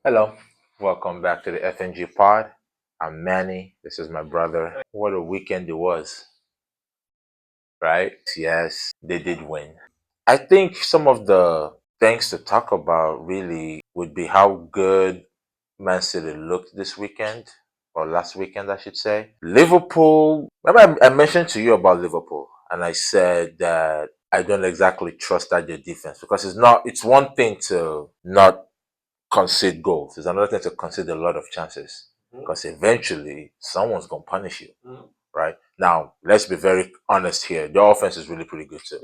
Hello, welcome back to the FNG Pod. I'm Manny. This is my brother. What a weekend it was, right? Yes, they did win. I think some of the things to talk about really would be how good Man City looked this weekend, or last weekend, I should say. Liverpool, remember I mentioned to you about Liverpool, and I said that I don't exactly trust that their defense because it's one thing to not concede goals. It's another thing to concede a lot of chances because eventually someone's gonna punish you. Right now, let's be very honest here. Their offense is really pretty good too,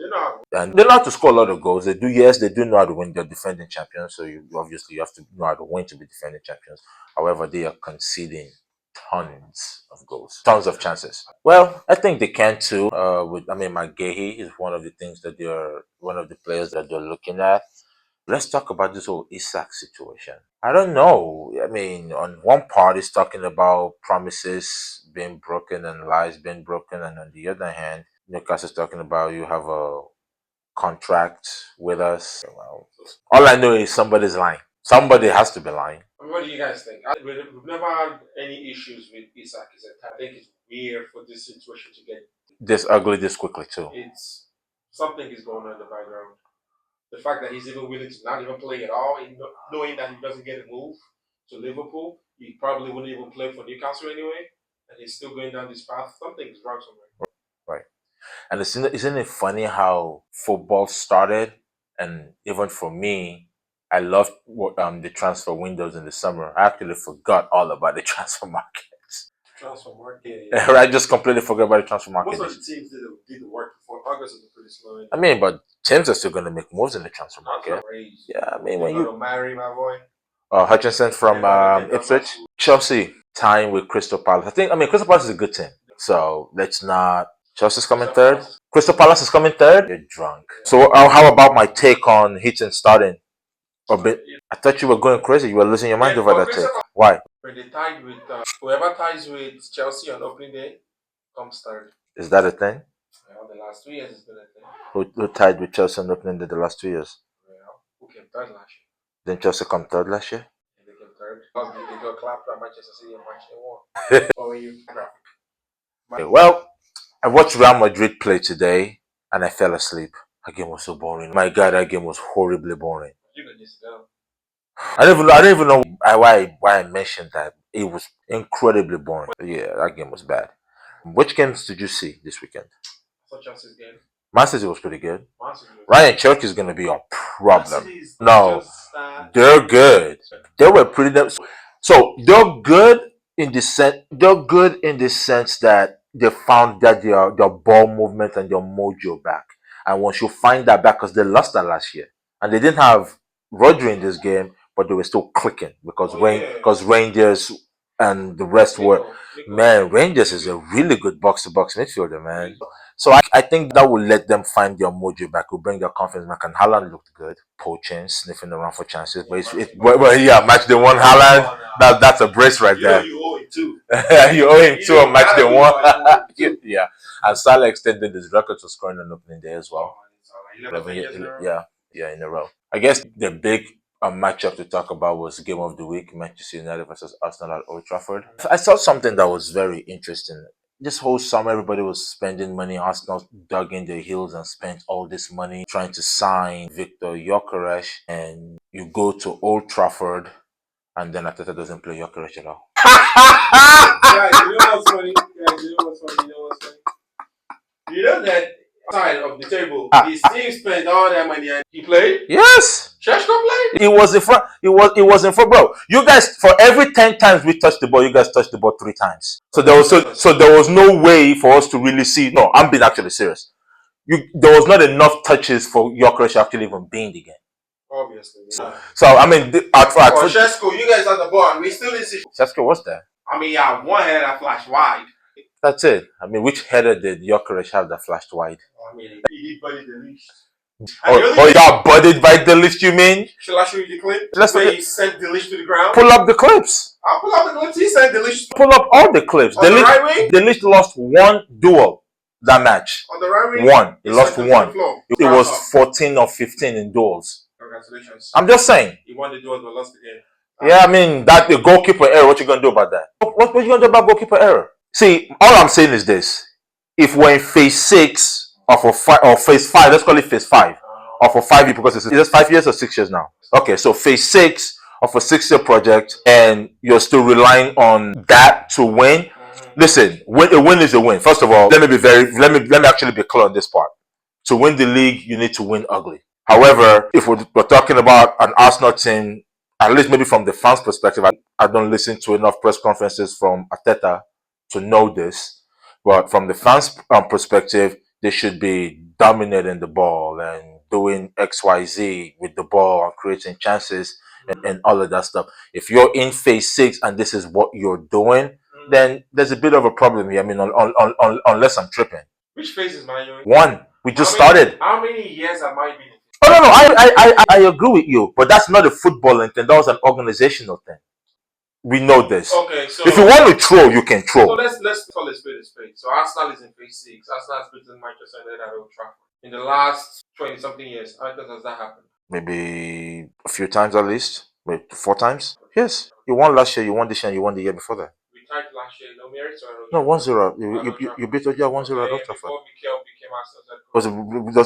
and they know how to score a lot of goals. They do, yes, they do know how to win. They're defending champions, so you have to know how to win to be defending champions. However, they are conceding tons of goals, tons of chances. Well, I think they can too. McGahey is one of the things that they're one of the players that they're looking at. Let's talk about this whole Isak situation. I don't know. I mean, on one part, it's talking about promises being broken and lies being broken, and on the other hand, Newcastle is talking about you have a contract with us. Well, all I know is somebody's lying. Somebody has to be lying. What do you guys think? We've never had any issues with Isak. I think it's weird for this situation to get. This ugly this quickly too. It's something is going on in the background. The fact that he's even willing to not even play at all, knowing that he doesn't get a move to Liverpool, he probably wouldn't even play for Newcastle anyway, and he's still going down this path. Something is wrong somewhere. Right. And isn't it funny how football started? And even for me, I loved the transfer windows in the summer. I actually forgot all about the transfer markets. Transfer market. I just completely forgot about the transfer market. Most of the teams did the work before. August is pretty slow. I mean, but teams are still going to make moves in the transfer market. Yeah, I mean, when you marry my boy. Hutchinson from Ipswich, Chelsea tying with Crystal Palace. I mean, Crystal Palace is a good team. So let's not. Chelsea's coming third. Crystal Palace is coming third. You're drunk. So how about my take on Heaton starting? A bit. I thought you were going crazy. You were losing your mind over that take. Why? When they tied with whoever ties with Chelsea on opening day comes third. Is that a thing? Yeah, the last 2 years has been a thing. Who tied with Chelsea on opening day the last 2 years? Yeah. Who came third last year? Didn't Chelsea come third last year? Yeah, they came third. They got clapped by Manchester City and Manchester won. Or you graphic. Well, I watched Real Madrid play today and I fell asleep. That game was so boring. My God, that game was horribly boring. You can just go. I don't even know why I mentioned that. It was incredibly boring. Yeah, that game was bad. Which games did you see this weekend? I saw Chelsea's game. Man City was pretty good. Ryan Cherk is going to be a problem. No, they're good. They were pretty. So they're good in the sense. They're good in the sense that they found that their ball movement and their mojo back. And once you find that back, because they lost that last year, and they didn't have Rodri in this game, but they were still clicking because Rangers and the rest were. Man, Rangers is a really good box-to-box midfielder, man. So I think that will let them find their mojo back, will bring their confidence back. And Haaland looked good, poaching, sniffing around for chances. But yeah, match the one Haaland. That's a brace right there. You owe him two. You owe him two on match the one. Yeah, and Salah extended his record to scoring on opening day as well. Yeah, in a row. I guess the big matchup to talk about was game of the week, Manchester United versus Arsenal at Old Trafford. I saw something that was very interesting. This whole summer, everybody was spending money. Arsenal dug in their heels and spent all this money trying to sign Victor Gyökeres, and you go to Old Trafford, and then Arteta doesn't play Gyökeres at all. You know what's funny? You know that side of the table, his team spent all that money and he played? Yes. Sheshko played? He was in front. He was in front, bro. You guys, for every 10 times we touched the ball, you guys touched the ball 3 times. So there was no way for us to really see. No, I'm being actually serious. There was not enough touches for Gyökeres to actually even be in the game. Obviously. Yeah. So I mean, for Sheshko, you guys had the ball and we still didn't see. Sheshko was there. I mean, yeah, one header that flashed wide. That's it. I mean, which header did Gyökeres have that flashed wide? I mean, he bodied the leash. Oh, you got bodied by the list, you mean? Shall I show you the clip? He sent the leash to the ground. Pull up the clips. I'll pull up the clips. He sent the leash. Pull up all the clips. On the right wing? The list lost one duel that match. On the right wing? One. He lost one. It was 14 or 15 in duels. Congratulations. I'm just saying. He won the duels but lost the game. Yeah, I mean that the goalkeeper error. What you gonna do about that? What you gonna do about goalkeeper error? See, all I'm saying is this: if we're in phase 6 of a or phase 5, let's call it phase 5 of a 5 year, because it's just 5 years or 6 years now. Okay, so phase 6 of a 6 year project, and you're still relying on that to win. Listen, a win is a win. First of all, let me actually be clear on this part. To win the league, you need to win ugly. However, if we're talking about an Arsenal team, at least maybe from the fans' perspective, I don't listen to enough press conferences from Arteta to know this. But from the fans' perspective, they should be dominating the ball and doing XYZ with the ball and creating chances and all of that stuff. If you're in phase 6 and this is what you're doing, then there's a bit of a problem here. I mean, unless I'm tripping. Which phase is Man U in? One, we just started. How many years have I been in? Oh no, I agree with you, but that's not a footballing thing. That was an organizational thing. We know this. Okay, so if you want to throw, you can throw. So let's call it spade a spade. So Arsenal is in phase 6. Arsenal has beaten Manchester United at Old Trafford. In the last 20 something years, how does that happen? Maybe a few times at least. Wait, 4 times? Yes. You won last year, you won this year, and you won the year before that. We tied last year, no merit or no 1-0. You beat Odia 1-0 at Old Trafford. Before Mikel became Arsenal's head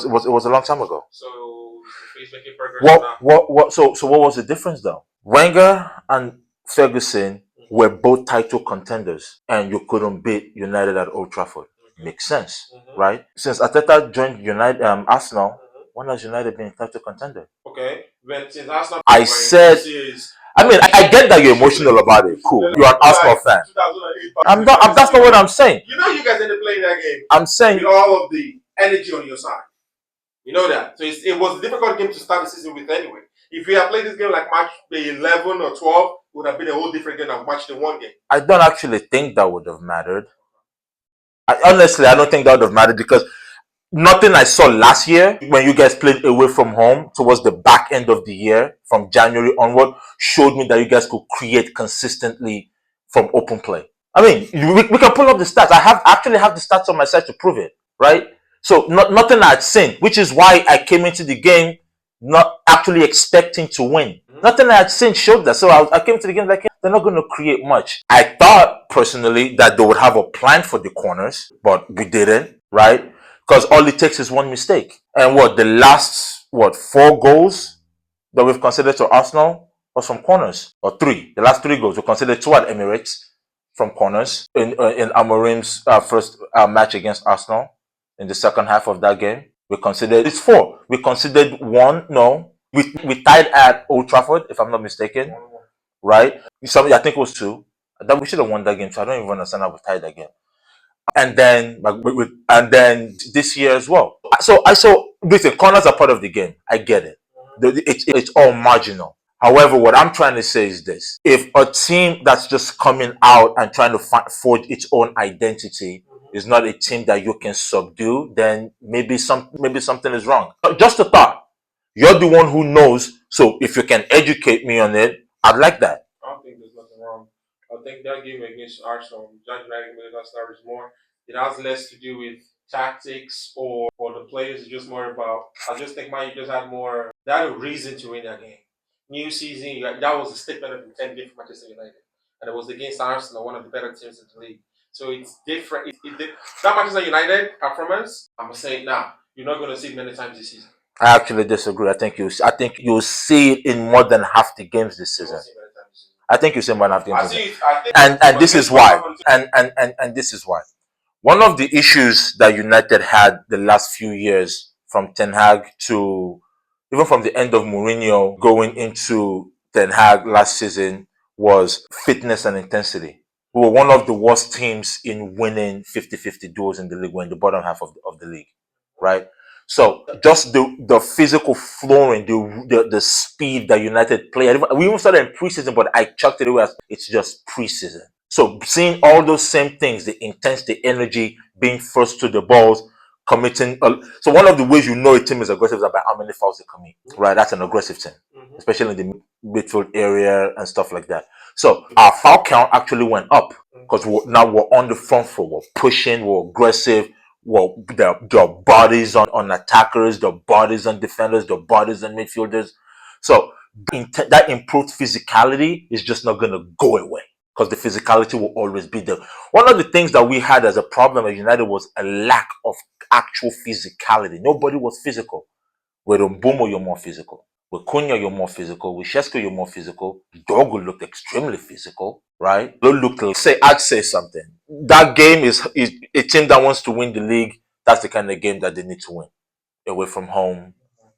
coach. It was a long time ago. So he's making progress. So what was the difference though? Wenger and Ferguson were both title contenders, and you couldn't beat United at Old Trafford. Makes sense, right? Since Arteta joined Arsenal, when has United been a title contender? Okay, when since Arsenal, I said. I mean, I get that you're emotional about it. Cool. You're an Arsenal fan. I'm not. That's not what I'm saying. You know, you guys ended up playing that game. I'm saying with all of the energy on your side. You know that. So it was a difficult game to start the season with anyway. If we had played this game like match 11 or 12, it would have been a whole different game than match the one game. I don't actually think that would have mattered. Honestly, I don't think that would have mattered because nothing I saw last year when you guys played away from home towards the back end of the year, from January onward, showed me that you guys could create consistently from open play. I mean, we can pull up the stats. I actually have the stats on my side to prove it, right? So nothing I'd seen, which is why I came into the game not actually expecting to win. Nothing I had seen showed that. So I came to the game like, they're not going to create much. I thought personally that they would have a plan for the corners, but we didn't, right? Because all it takes is one mistake. And the last 4 goals that we've considered to Arsenal was from corners, or 3. The last 3 goals we considered 2 at Emirates from corners in Amorim's first match against Arsenal. In the second half of that game, we considered it's 4. We considered 1. No, we tied at Old Trafford, if I'm not mistaken, right? I think it was 2. That we should have won that game. So I don't even understand how we tied that game. And then this year as well. So listen, corners are part of the game. I get it. It's all marginal. However, what I'm trying to say is this: if a team that's just coming out and trying to forge its own identity is not a team that you can subdue, then maybe something is wrong. Just a thought. You're the one who knows. So if you can educate me on it, I'd like that. I don't think there's nothing wrong. I think that game against Arsenal, John United is more. It has less to do with tactics or the players. It's just more about. I just think Man U just had more. They had a reason to win that game. New season, that was a statement of intent game for Manchester United, and it was against Arsenal, one of the better teams in the league. So it's different. That Manchester United performance, I'm saying now, you're not going to see it many times this season. I actually disagree. I think you'll see it in more than half the games this season. I think you see more than half the games. And this is why. And this is why. One of the issues that United had the last few years, from Ten Hag to even from the end of Mourinho going into Ten Hag last season, was fitness and intensity. We were one of the worst teams in winning 50-50 duels in the league. We're in the bottom half of the league, right? So just the physical flooring, the speed that United play. We even started in preseason, but I chucked it away as it's just preseason. So seeing all those same things, the intensity, energy, being first to the balls, committing. So one of the ways you know a team is aggressive is by how many fouls they commit. Right, that's an aggressive team, especially in the midfield area and stuff like that. So our foul count actually went up because now we're on the front foot, we're pushing, we're aggressive. Well, the bodies on attackers, the bodies on defenders, the bodies on midfielders. So that improved physicality is just not going to go away, because the physicality will always be there. One of the things that we had as a problem at United was a lack of actual physicality. Nobody was physical. With Mbumo, you're more physical. With Cunha, you're more physical. With Shesko, you're more physical. Dogo looked extremely physical, right? I'd say something. That game is a team that wants to win the league. That's the kind of game that they need to win. Away from home,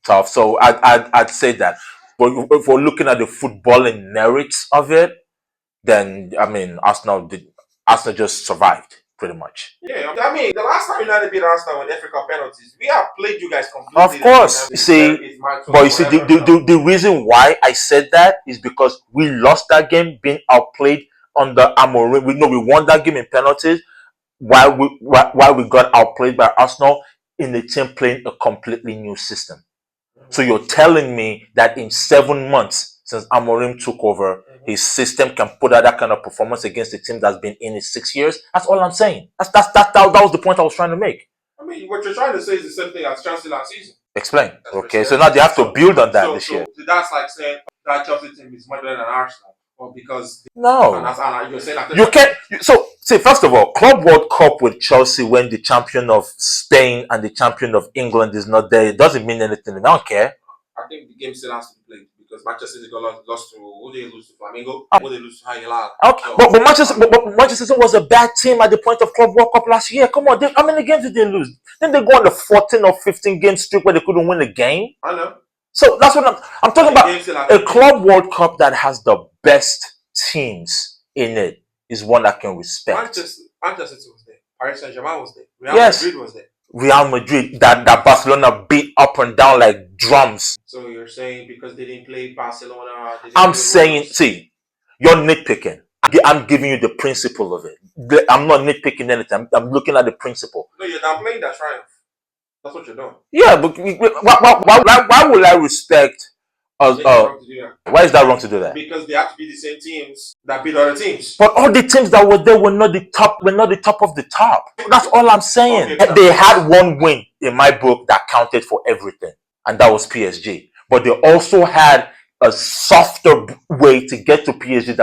tough. So I'd say that. But if we're looking at the footballing merits of it, then I mean Arsenal just survived pretty much. Yeah, I mean, the last time United beat Arsenal with FA Cup penalties, we have played you guys completely. Of course, but you see, the reason why I said that is because we lost that game being outplayed under Amorim. We won that game in penalties, while we got outplayed by Arsenal in the team playing a completely new system. So you're telling me that in 7 months since Amorim took over, his system can put out that kind of performance against a team that's been in it 6 years? That's all I'm saying. That was the point I was trying to make. I mean, what you're trying to say is the same thing as Chelsea last season. Explain. Okay, so now they have to build on that this year. So that's like saying that Chelsea team is much better than Arsenal, or because no, you're saying that you can't. So see, first of all, Club World Cup with Chelsea when the champion of Spain and the champion of England is not there, it doesn't mean anything. I don't care. I think the game still has to be played because Manchester City lost to who they lose to Flamengo, who they lose to Al Okay, so, but Manchester City was a bad team at the point of Club World Cup last year. Come on, how many games did they lose? Then they go on the 14 or 15 game streak where they couldn't win a game. I know. So that's what I'm talking about. A Club World Cup that has the best teams in it is one that can respect. Manchester City was there. Paris Saint-Germain was there. Real Madrid was there. Real Madrid that Barcelona beat up and down like drums. So you're saying because they didn't play Barcelona? I'm saying, see, you're nitpicking. I'm giving you the principle of it. I'm not nitpicking anything. I'm looking at the principle. No, you're not playing that triumph. That's what you're doing. Yeah, but why would I respect? Why is that wrong to do that? Because they have to be the same teams that beat other teams. But all the teams that were there were not the top. Were not the top of the top. That's all I'm saying. Okay, they had one win in my book that counted for everything, and that was PSG. But they also had a softer way to get to PSG.